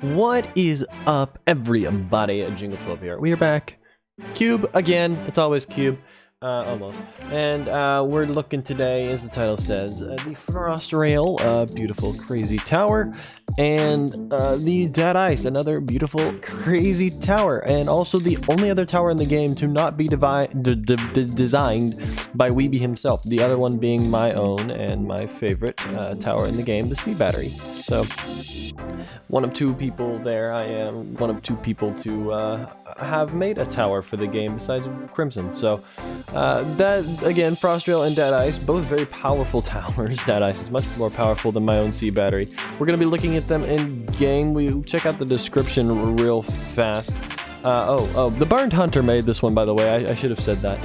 What is up, everybody? Jingle 12 here. We are back. Cube again. It's always Cube. Almost. And we're looking today, as the title says, the Frost Rail, beautiful, crazy tower, and the Dead Ice, another beautiful, crazy tower, and also the only other tower in the game to not be designed by Weeby himself. The other one being my own and my favorite tower in the game, the Sea Battery. So, one of two people there. I am one of two people to have made a tower for the game besides Crimson. So that, again, Frost Rail and Dead Ice, both very powerful towers. Dead Ice is much more powerful than my own Sea Battery. We're going to be looking at them in game. We check out the description real fast. The Burned Hunter made this one, by the way. I should have said that.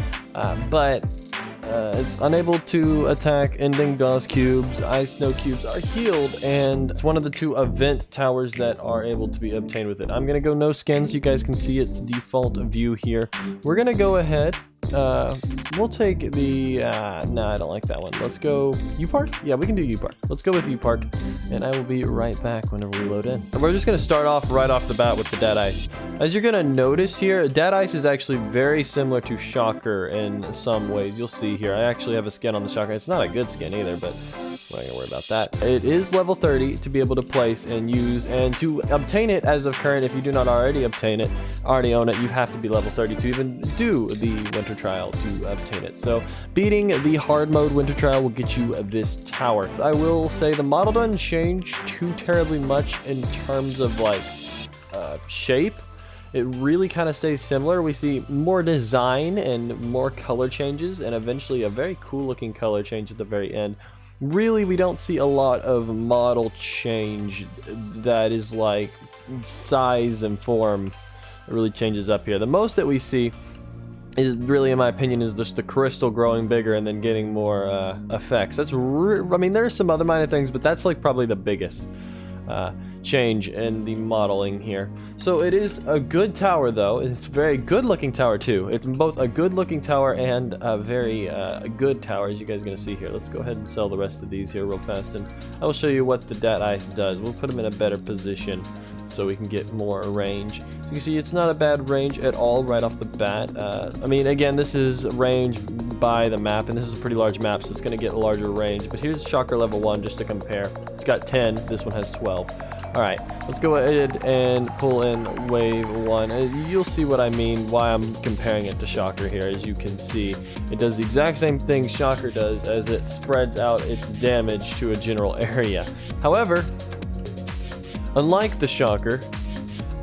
It's unable to attack ending DOS cubes. Ice snow cubes are healed, and it's one of the two event towers that are able to be obtained with it. I'm gonna go no skin so you guys can see its default view here. We're gonna go ahead. We'll take the no, I don't like that one. Let's go U-Park. Yeah, we can do U-Park. Let's go with U-Park, and I will be right back whenever we load in. And we're just gonna start off right off the bat with the Dead Ice. As you're gonna notice here, Dead Ice is actually very similar to Shocker in some ways. You'll see here. I actually have a skin on the Shocker. It's not a good skin either, but I'm not gonna worry about that. It is level 30 to be able to place and use, and to obtain it as of current, if you do not already own it, you have to be level 30 to even do the winter trial to obtain it. So beating the hard mode winter trial will get you this tower. I will say the model doesn't change too terribly much in terms of like shape. It really kind of stays similar. We see more design and more color changes, and eventually a very cool looking color change at the very end. Really, we don't see a lot of model change that is like size and form. It really changes up here. The most that we see is really, in my opinion, is just the crystal growing bigger and then getting more effects. That's I mean, there's some other minor things, but that's like probably the biggest change in the modeling here. So it is a good tower, though. It's a very good looking tower too. It's both a good looking tower and a very good tower, as you guys are going to see here. Let's go ahead and sell the rest of these here real fast, and I will show you what the Dead Ice does. We'll put them in a better position so we can get more range. You can see it's not a bad range at all right off the bat. I mean, again, this is range by the map, and this is a pretty large map, so it's going to get a larger range. But here's Shocker level 1 just to compare. It's got 10, this one has 12. Alright, let's go ahead and pull in wave 1. You'll see what I mean, why I'm comparing it to Shocker here. As you can see, it does the exact same thing Shocker does, as it spreads out its damage to a general area. However, unlike the Shocker,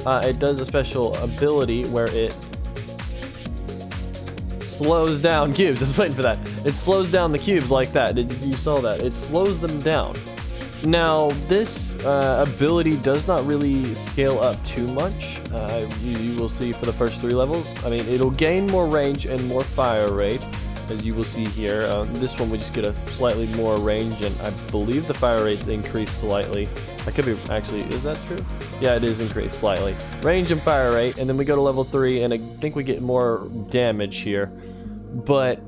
it does a special ability where it slows down cubes. I was waiting for that. It slows down the cubes like that. You saw that. It slows them down. Now, this ability does not really scale up too much. You will see for the first 3 levels. I mean, it'll gain more range and more fire rate, as you will see here. This one we just get a slightly more range, and I believe the fire rate's increased slightly. I could be, actually, is that true? Yeah, it is increased slightly. Range and fire rate, and then we go to level 3, and I think we get more damage here. But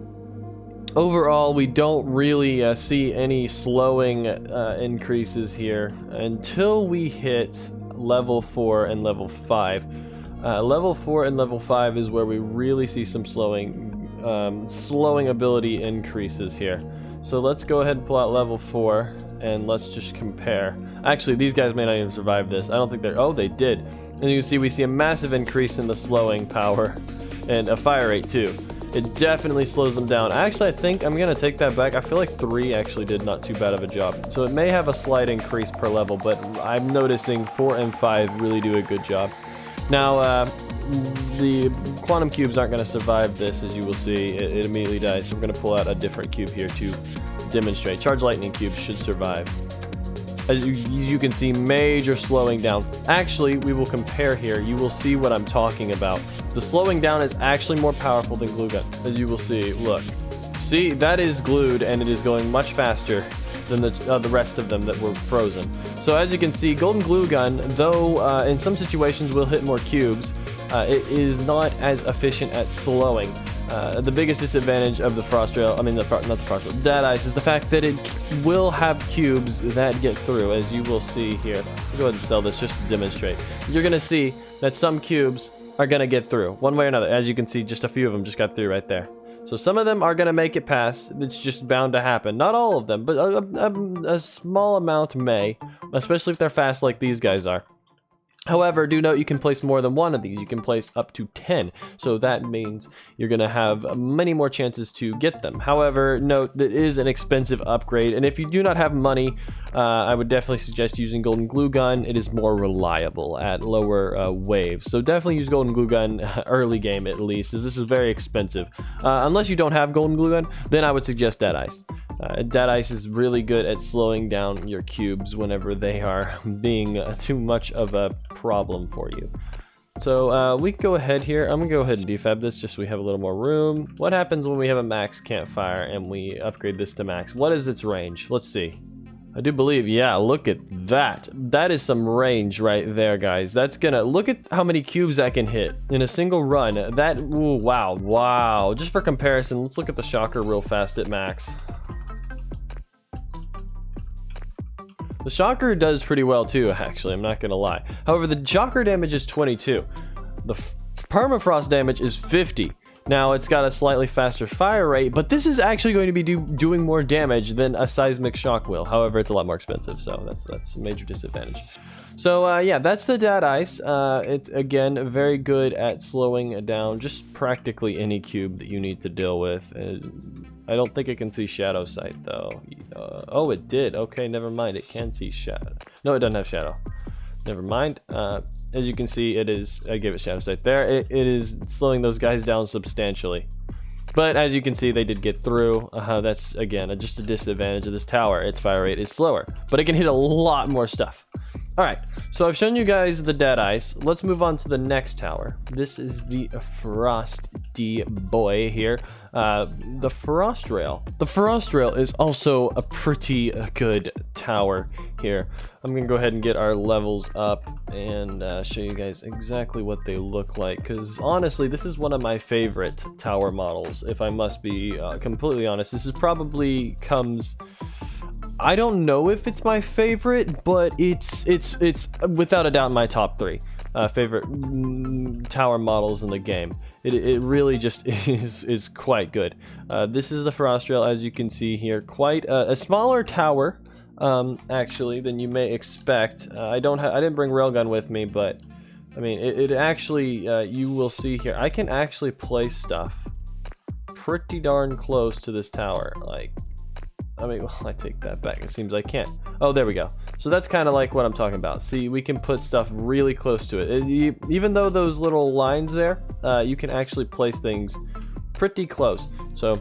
overall, we don't really see any slowing increases here until we hit level 4 and level 5. Level 4 and level 5 is where we really see some slowing ability increases here. So let's go ahead and pull out level 4 and let's just compare. Actually, these guys may not even survive this. I don't think they're... Oh, they did. And you can see we see a massive increase in the slowing power and a fire rate too. It definitely slows them down. Actually, I think I'm going to take that back. I feel like 3 actually did not too bad of a job. So it may have a slight increase per level, but I'm noticing 4 and 5 really do a good job. Now, the quantum cubes aren't going to survive this, as you will see. It immediately dies. So we're going to pull out a different cube here to demonstrate. Charge lightning cubes should survive. As you can see, major slowing down. Actually, we will compare here. You will see what I'm talking about. The slowing down is actually more powerful than glue gun, as you will see. Look, see, that is glued, and it is going much faster than the rest of them that were frozen. So as you can see, golden glue gun, though in some situations will hit more cubes, it is not as efficient at slowing. The biggest disadvantage of the frost rail, not the frost rail, dead ice, is the fact that it will have cubes that get through, as you will see here. I'll go ahead and sell this just to demonstrate. You're gonna see that some cubes are gonna get through one way or another. As you can see, just a few of them just got through right there. So some of them are gonna make it past. It's just bound to happen. Not all of them, but a small amount may, especially if they're fast like these guys are. However, do note you can place more than one of these. You can place up to 10. So that means you're going to have many more chances to get them. However, note that it is an expensive upgrade. And if you do not have money, I would definitely suggest using Golden Glue Gun. It is more reliable at lower waves. So definitely use Golden Glue Gun early game at least, as this is very expensive. Unless you don't have Golden Glue Gun, then I would suggest Dead Ice. Dead Ice is really good at slowing down your cubes whenever they are being too much of a problem for you. So we can go ahead here. I'm gonna go ahead and defab this just so we have a little more room. What happens when we have a max campfire and we upgrade this to max? What is its range? Let's see. I do believe, yeah, look at that. That is some range right there, guys. That's gonna, look at how many cubes that can hit in a single run. That, ooh, wow. Just for comparison, let's look at the shocker real fast at max. The shocker does pretty well too, actually, I'm not gonna lie. However, the shocker damage is 22. The permafrost damage is 50. Now, it's got a slightly faster fire rate, but this is actually going to be doing more damage than a seismic shock will. However, it's a lot more expensive, so that's a major disadvantage. So, yeah, that's the Dead Ice. It's, again, very good at slowing down just practically any cube that you need to deal with. I don't think it can see Shadow Sight, though. Oh, it did. Okay, never mind. It can see Shadow. No, it doesn't have Shadow. Never mind. As you can see, it is... I gave it Shadow Sight there. It is slowing those guys down substantially. But as you can see, they did get through. That's, again, just a disadvantage of this tower. Its fire rate is slower. But it can hit a lot more stuff. Alright, so I've shown you guys the Dead Ice. Let's move on to the next tower. This is the Frosty Boy here. The Frost Rail. The Frost Rail is also a pretty good tower here. I'm going to go ahead and get our levels up and show you guys exactly what they look like. Because honestly, this is one of my favorite tower models, if I must be completely honest. This is probably comes... I don't know if it's my favorite, but it's without a doubt in my top 3 favorite tower models in the game. It really just is quite good. This is the Frost Rail, as you can see here. Quite a smaller tower, actually, than you may expect. I didn't bring railgun with me, but I mean, it actually you will see here. I can actually place stuff pretty darn close to this tower, like. I mean, well, I take that back. It seems I can't. Oh, there we go. So that's kind of like what I'm talking about. See, we can put stuff really close to it. Even though those little lines there, you can actually place things pretty close. So,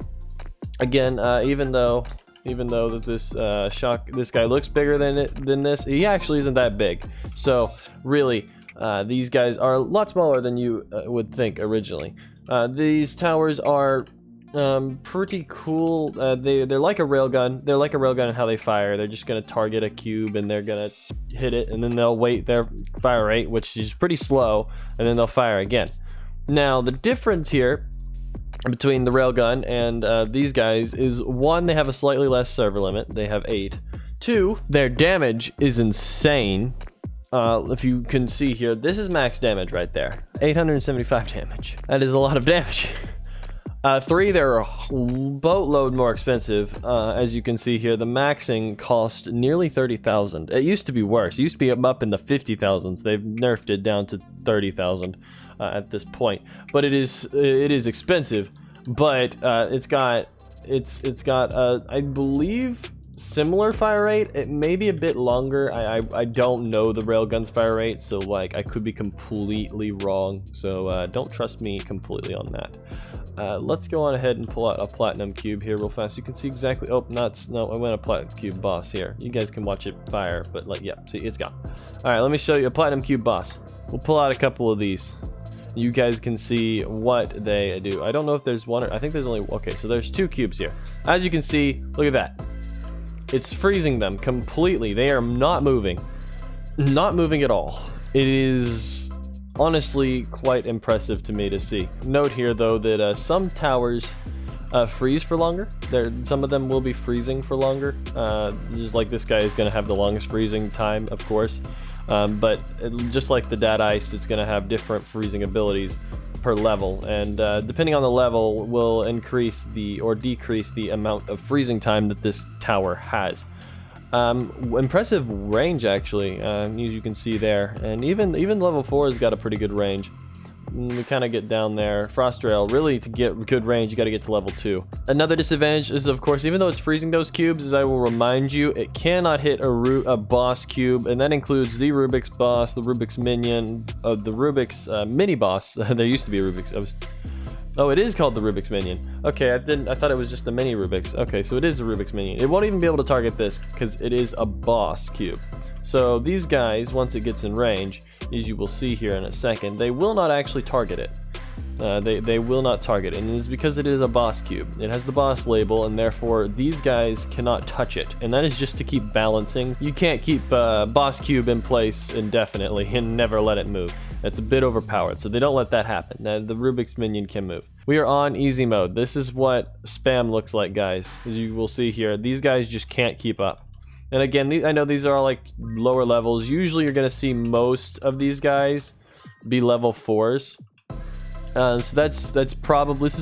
again, even though that this guy looks bigger than this, he actually isn't that big. So, really, these guys are a lot smaller than you would think originally. These towers are pretty cool. They're like a railgun. They're like a railgun in how they fire. They're just gonna target a cube and they're gonna hit it, and then they'll wait their fire rate, which is pretty slow, and then they'll fire again. Now, the difference here between the railgun and these guys is, 1, they have a slightly less server limit. They have 8. 2, their damage is insane. If you can see here, this is max damage right there. 875 damage. That is a lot of damage. 3, they're a boatload more expensive. As you can see here, the maxing cost nearly 30,000. It used to be worse. It used to be up in the 50,000s. They've nerfed it down to 30,000 at this point. But it is expensive. But it's got I believe, similar fire rate. It may be a bit longer. I don't know the railgun's fire rate, so like I could be completely wrong. So don't trust me completely on that. Let's go on ahead and pull out a platinum cube here real fast. You can see exactly. Oh, no, I went a platinum cube boss here. You guys can watch it fire, but like, yeah, see, it's gone. All right, let me show you a platinum cube boss. We'll pull out a couple of these. You guys can see what they do. I don't know if there's one. I think there's only. Okay, so there's 2 cubes here. As you can see, look at that. It's freezing them completely. They are not moving. Not moving at all. It is honestly quite impressive to me to see. Note here though that some towers freeze for longer. Some of them will be freezing for longer. Just like this guy is going to have the longest freezing time, of course. But just like the Dad Ice, it's going to have different freezing abilities per level, and depending on the level will increase or decrease the amount of freezing time that this tower has. Impressive range actually, as you can see there, and even level 4 has got a pretty good range. We kind of get down there. Frost Rail, really to get good range, you got to get to level 2. Another disadvantage is, of course, even though it's freezing those cubes, as I will remind you, it cannot hit a boss cube, and that includes the Rubik's boss, the Rubik's minion, the Rubik's mini boss. There used to be a Rubik's. Oh, it is called the Rubik's minion. Okay, I thought it was just the mini Rubik's. Okay, so it is the Rubik's minion. It won't even be able to target this because it is a boss cube. So these guys, once it gets in range, as you will see here in a second, they will not actually target it. They will not target it, and it is because it is a boss cube. It has the boss label, and therefore these guys cannot touch it, and that is just to keep balancing. You can't keep boss cube in place indefinitely and never let it move. That's a bit overpowered, so they don't let that happen. Now, the Rubik's minion can move. We are on easy mode. This is what spam looks like, guys. As you will see here, these guys just can't keep up. And again, I know these are all like lower levels. Usually you're going to see most of these guys be level 4s. So this is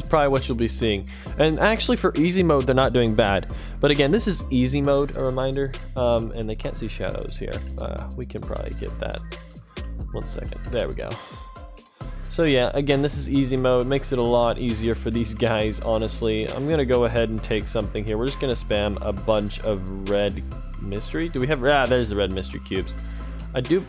probably what you'll be seeing. And actually for easy mode, they're not doing bad. But again, this is easy mode, a reminder. And they can't see shadows here. We can probably get that. 1 second. There we go. So yeah, again, this is easy mode. Makes it a lot easier for these guys, honestly. I'm going to go ahead and take something here. We're just going to spam a bunch of red mystery. Do we have... there's the red mystery cubes.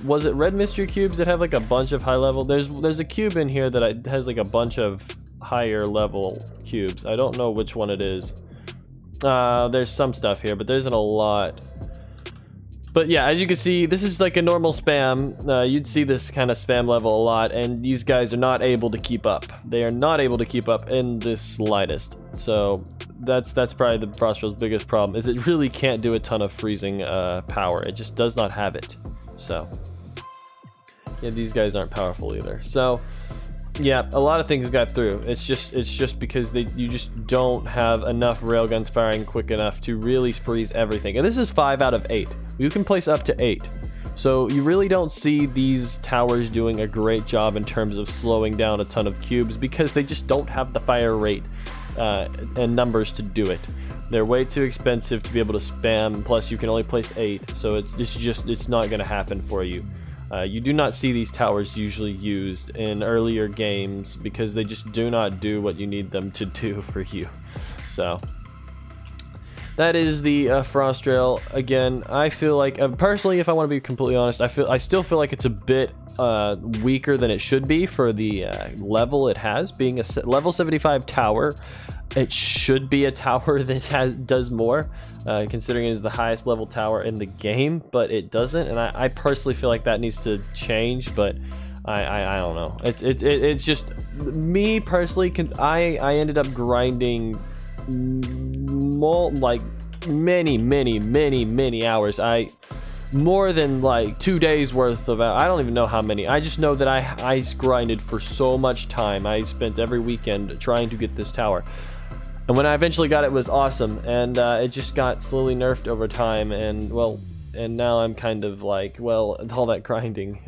Was it red mystery cubes that have like a bunch of high level? There's a cube in here that has like a bunch of higher level cubes. I don't know which one it is. There's some stuff here, but there isn't a lot. But yeah, as you can see, this is like a normal spam. You'd see this kind of spam level a lot, and these guys are not able to keep up. They are not able to keep up in the slightest. So that's probably the Frost Rail's biggest problem, is it really can't do a ton of freezing power. It just does not have it. So yeah, these guys aren't powerful either. So yeah, a lot of things got through. It's just because you just don't have enough railguns firing quick enough to really freeze everything. And this is 5 out of 8. You can place up to 8. So you really don't see these towers doing a great job in terms of slowing down a ton of cubes because they just don't have the fire rate and numbers to do it. They're way too expensive to be able to spam. Plus, you can only place 8, so it's not going to happen for you. You do not see these towers usually used in earlier games because they just do not do what you need them to do for you. So that is the Frost Rail. Again, I feel like personally, if I want to be completely honest, I still feel like it's a bit weaker than it should be for the level it has. Being a level 75 tower, it should be a tower that does more, considering it is the highest level tower in the game, but it doesn't, and I personally feel like that needs to change. But I don't know. It's just me personally. I ended up grinding like many hours. More than like 2 days worth of, I don't even know how many. I just know that I grinded for so much time. I spent every weekend trying to get this tower. And when I eventually got it, it was awesome, and it just got slowly nerfed over time, and now I'm kind of like, well, all that grinding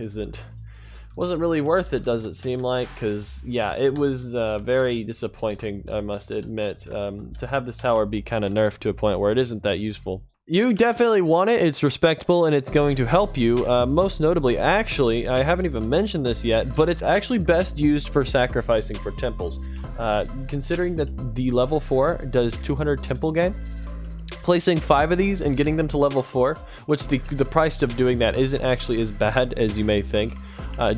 wasn't really worth it, does it seem like? Because yeah, it was very disappointing, I must admit, to have this tower be kind of nerfed to a point where it isn't that useful. You definitely want it. It's respectable and it's going to help you. Most notably, actually, I haven't even mentioned this yet, but it's actually best used for sacrificing for temples. Considering that the level 4 does 200 temple gain, placing 5 of these and getting them to level 4, which the price of doing that isn't actually as bad as you may think.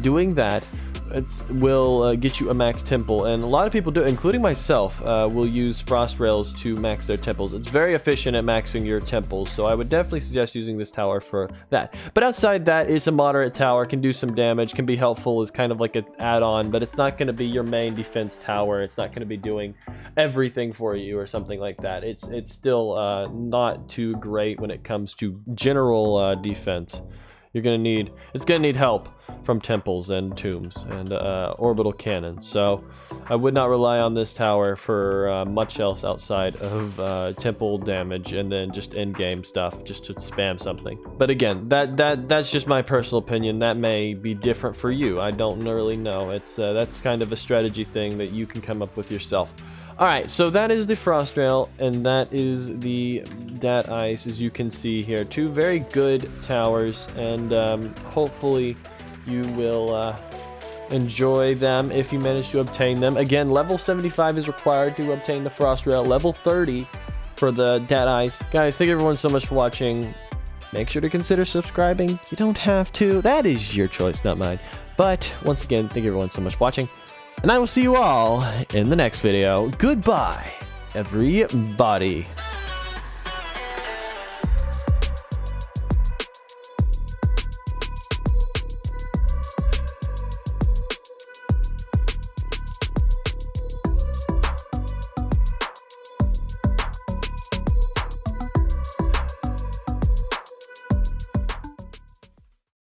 Doing that will get you a max temple, and a lot of people do, including myself, will use Frost Rails to max their temples. It's very efficient at maxing your temples, so I would definitely suggest using this tower for that. But outside that, it's a moderate tower, can do some damage, can be helpful as kind of like an add-on, but it's not going to be your main defense tower. It's not going to be doing everything for you or something like that. It's still not too great when it comes to general defense. it's gonna need help from temples and tombs and orbital cannons. So I would not rely on this tower for much else outside of temple damage and then just in-game stuff, just to spam something. But again, that's just my personal opinion. That may be different for you. I don't really know. It's that's kind of a strategy thing that you can come up with yourself. Alright, so that is the Frost Rail, and that is the Dat Ice, as you can see here. Two very good towers, and hopefully you will enjoy them if you manage to obtain them. Again, level 75 is required to obtain the Frost Rail, level 30 for the Dat Ice. Guys, thank everyone so much for watching. Make sure to consider subscribing. You don't have to. That is your choice, not mine. But once again, thank everyone so much for watching. And I will see you all in the next video. Goodbye, everybody.